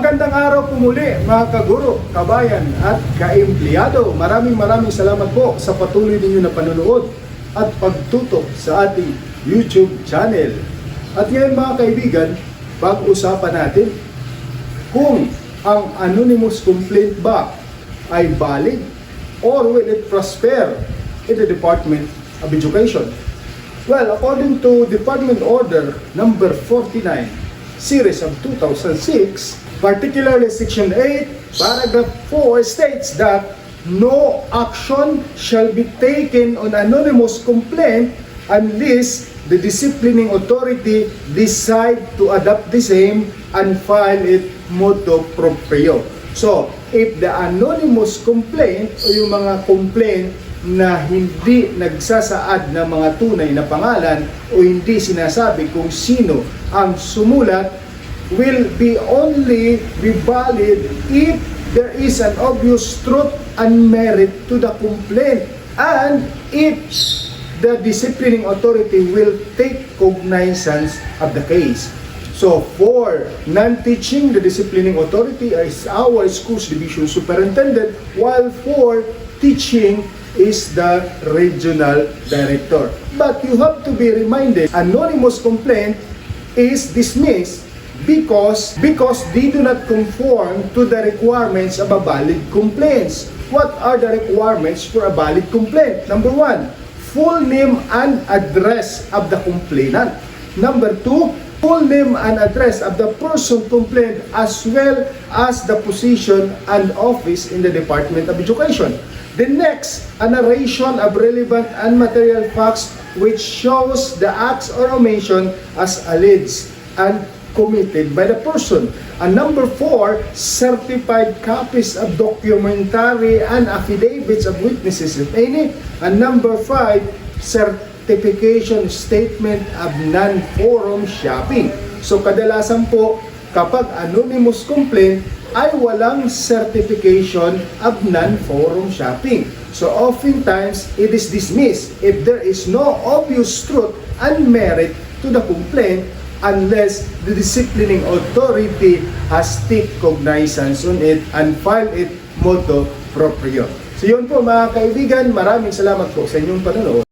Magandang araw po muli mga kaguro, kabayan at kaempleyado. Maraming salamat po sa patuloy ninyo na panonood at pagtutok sa ating YouTube channel. At ngayon mga kaibigan, pag-usapan natin kung ang anonymous complaint ba ay valid or will it prosper in the Department of Education. Well, according to Department Order number 49, series of 2006, particularly Section 8, Paragraph 4 states that no action shall be taken on anonymous complaint unless the disciplining authority decide to adopt the same and file it motu proprio. So, if the anonymous complaint o yung mga complaint na hindi nagsasaad ng mga tunay na pangalan o hindi sinasabi kung sino ang sumulat, will be only be valid if there is an obvious truth and merit to the complaint and if the disciplining authority will take cognizance of the case. So for non-teaching, the disciplining authority is our school's division superintendent, while for teaching is the regional director. But you have to be reminded, anonymous complaint is dismissed because they do not conform to the requirements of a valid complaint. What are the requirements for a valid complaint? Number 1, full name and address of the complainant. Number 2, full name and address of the person complained as well as the position and office in the Department of Education. The next, a narration of relevant and material facts which shows the acts or omission as alleged and committed by the person. And number 4, certified copies of documentary and affidavits of witnesses if any. And number 5, certification statement of non-forum shopping. So kadalasan po, kapag anonymous complaint, ay walang certification of non-forum shopping. So oftentimes, it is dismissed if there is no obvious truth and merit to the complaint unless the disciplining authority has take cognizance on it and file it motu proprio. So yun po mga kaibigan, maraming salamat po sa inyong panonood.